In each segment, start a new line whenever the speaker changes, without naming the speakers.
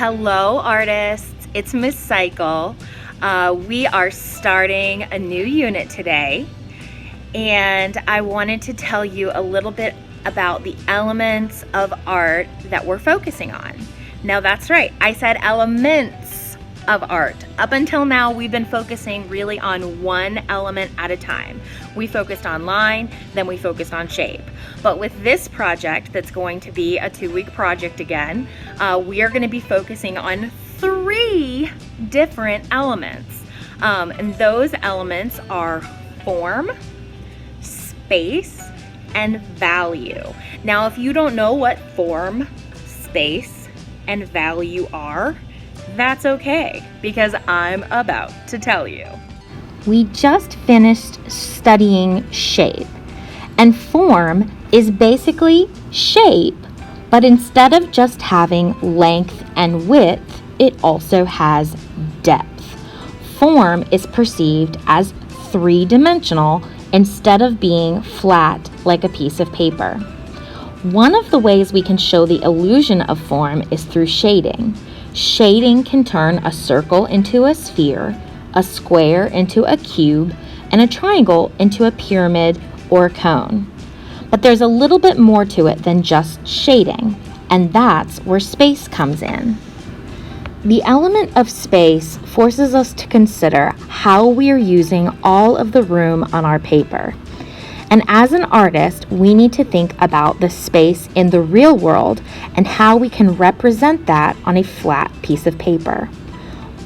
Hello artists, it's Miss Cycle. We are starting a new unit today, and I wanted to tell you a little bit about the elements of art that we're focusing on. Now that's right, I said elements of art. Up until now, we've been focusing really on one element at a time. We focused on line, then we focused on shape. But with this project, that's going to be a 2-week project again, we are going to be focusing on 3 different elements. And those elements are form, space, and value. Now, if you don't know what form, space, and value are, that's okay, because I'm about to tell you.
We just finished studying shape, and form is basically shape, but instead of just having length and width, it also has depth. Form is perceived as 3-dimensional instead of being flat like a piece of paper. One of the ways we can show the illusion of form is through shading. Shading can turn a circle into a sphere, a square into a cube, and a triangle into a pyramid or a cone. But there's a little bit more to it than just shading, and that's where space comes in. The element of space forces us to consider how we are using all of the room on our paper. And as an artist, we need to think about the space in the real world and how we can represent that on a flat piece of paper.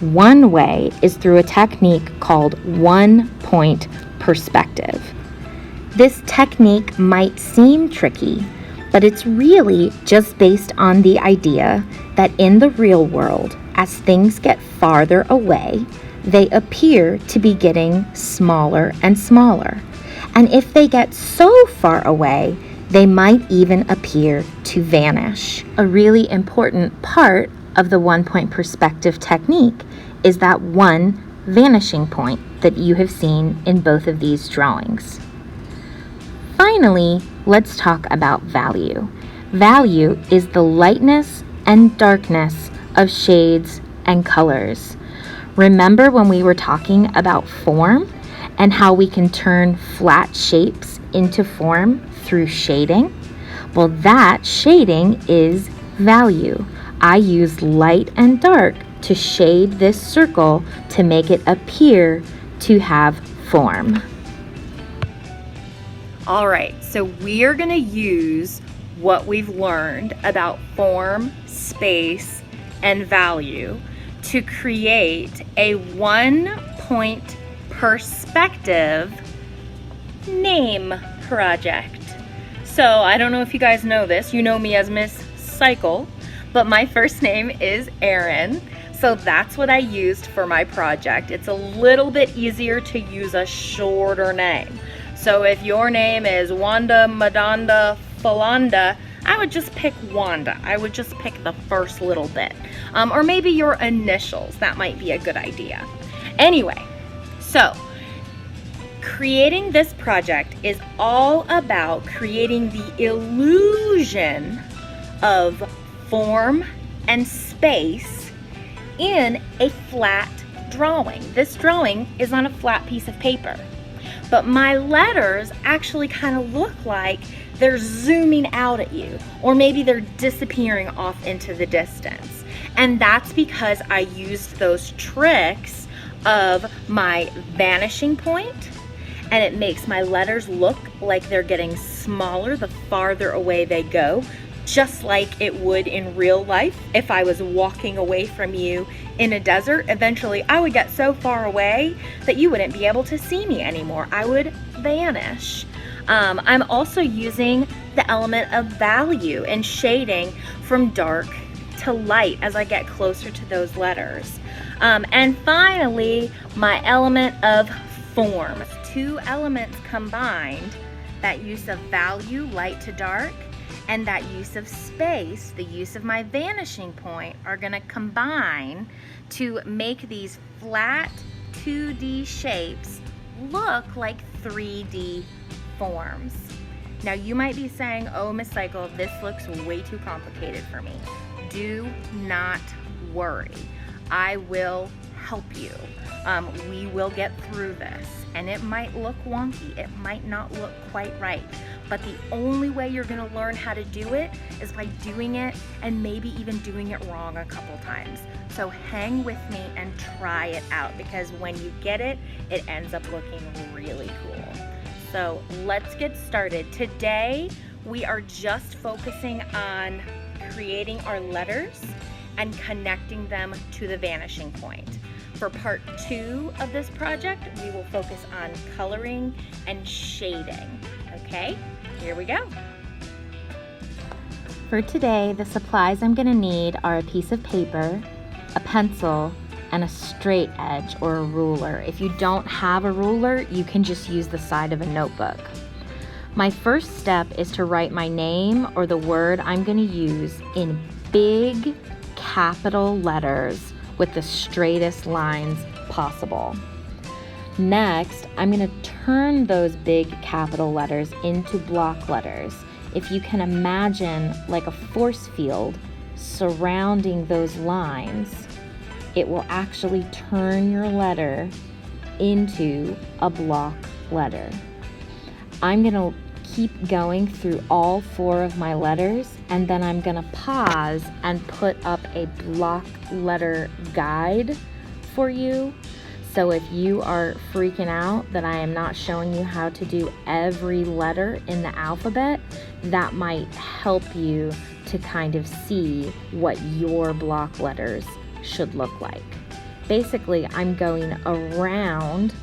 One way is through a technique called one-point perspective. This technique might seem tricky, but it's really just based on the idea that in the real world, as things get farther away, they appear to be getting smaller and smaller. And if they get so far away, they might even appear to vanish. A really important part of the one-point perspective technique is that one vanishing point that you have seen in both of these drawings. Finally, let's talk about value. Value is the lightness and darkness of shades and colors. Remember when we were talking about form and how we can turn flat shapes into form through shading? Well, that shading is value. I use light and dark to shade this circle to make it appear to have form.
All right, so we are going to use what we've learned about form, space, and value to create a one-point perspective name project. So I don't know if you guys know this. You know me as Miss Cycle, but my first name is Erin. So that's what I used for my project. It's a little bit easier to use a shorter name. So if your name is Wanda Madonda Falanda, I would just pick Wanda. I would just pick the first little bit. Or maybe your initials. That might be a good idea. Anyway, so creating this project is all about creating the illusion of form and space in a flat drawing. This drawing is on a flat piece of paper, but my letters actually kind of look like they're zooming out at you, or maybe they're disappearing off into the distance. And that's because I used those tricks of my vanishing point, and it makes my letters look like they're getting smaller the farther away they go, just like it would in real life. If I was walking away from you in a desert, eventually I would get so far away that you wouldn't be able to see me anymore. I would vanish. I'm also using the element of value and shading from dark to light as I get closer to those letters. And finally, my element of form. 2 elements combined, that use of value, light to dark, and that use of space, the use of my vanishing point, are going to combine to make these flat 2D shapes look like 3D forms. Now you might be saying, oh, Miss Cycle, this looks way too complicated for me. Do not worry. I will help you. We will get through this. And it might look wonky. It might not look quite right. But the only way you're gonna learn how to do it is by doing it and maybe even doing it wrong a couple times. So hang with me and try it out, because when you get it, it ends up looking really cool. So let's get started. Today, we are just focusing on creating our letters and connecting them to the vanishing point. For part 2 of this project, we will focus on coloring and shading. Okay, here we go.
For today, the supplies I'm going to need are a piece of paper, a pencil, and a straight edge or a ruler. If you don't have a ruler, you can just use the side of a notebook. My first step is to write my name or the word I'm going to use in big capital letters with the straightest lines possible. Next, I'm going to turn those big capital letters into block letters. If you can imagine like a force field surrounding those lines, it will actually turn your letter into a block letter. I'm going to keep going through all 4 of my letters, and then I'm going to pause and put up a block letter guide for you. So if you are freaking out that I am not showing you how to do every letter in the alphabet, that might help you to kind of see what your block letters should look like. Basically, I'm going around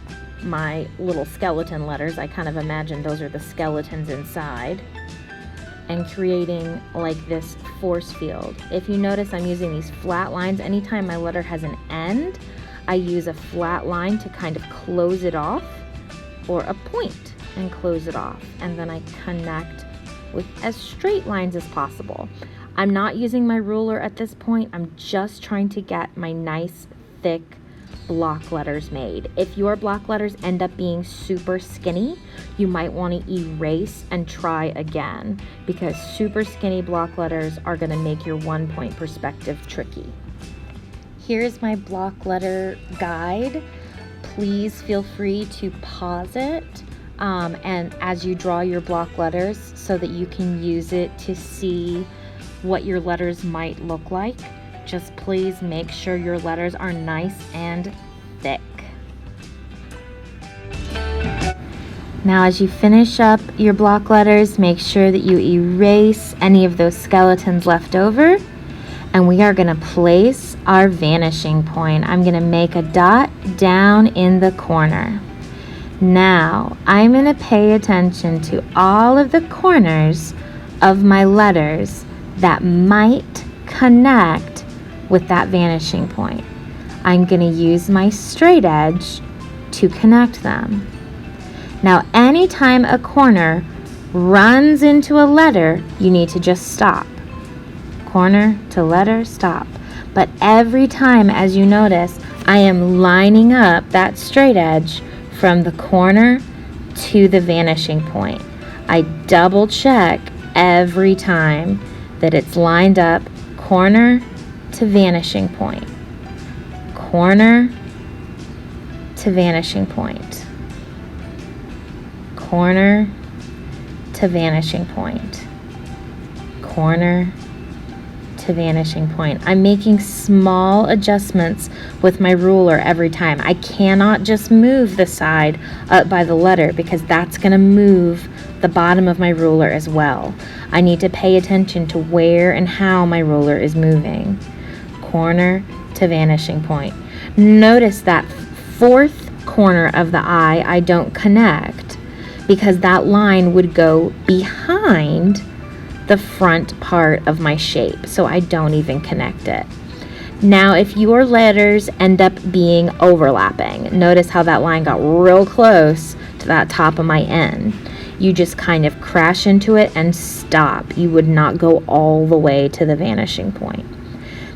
my little skeleton letters. I kind of imagine those are the skeletons inside, and creating like this force field. If you notice, I'm using these flat lines. Anytime my letter has an end, I use a flat line to kind of close it off, or a point and close it off, and then I connect with as straight lines as possible. I'm not using my ruler at this point. I'm just trying to get my nice thick block letters made. If your block letters end up being super skinny, you might want to erase and try again, because super skinny block letters are going to make your 1-point perspective tricky. Here's my block letter guide. Please feel free to pause it and as you draw your block letters, so that you can use it to see what your letters might look like. Just please make sure your letters are nice and thick. Now, as you finish up your block letters, make sure that you erase any of those skeletons left over. And we are going to place our vanishing point. I'm going to make a dot down in the corner. Now, I'm going to pay attention to all of the corners of my letters that might connect with that vanishing point. I'm going to use my straight edge to connect them. Now, anytime a corner runs into a letter, you need to just stop. Corner to letter, stop. But every time, as you notice, I am lining up that straight edge from the corner to the vanishing point. I double check every time that it's lined up, corner to vanishing point, corner to vanishing point, corner to vanishing point, corner to vanishing point. I'm making small adjustments with my ruler every time. I cannot just move the side up by the letter, because that's going to move the bottom of my ruler as well. I need to pay attention to where and how my ruler is moving. Corner to vanishing point. Notice that 4th corner of the eye I don't connect, because that line would go behind the front part of my shape, so I don't even connect it. Now, if your letters end up being overlapping, notice how that line got real close to that top of my N. You just kind of crash into it and stop. You would not go all the way to the vanishing point.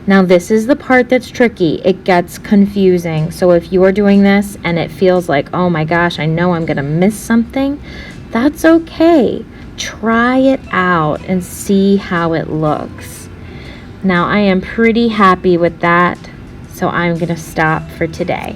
Now, this is the part that's tricky. It gets confusing. So if you are doing this and it feels like, oh my gosh, I know I'm going to miss something, that's okay. Try it out and see how it looks. Now I am pretty happy with that, so I'm going to stop for today.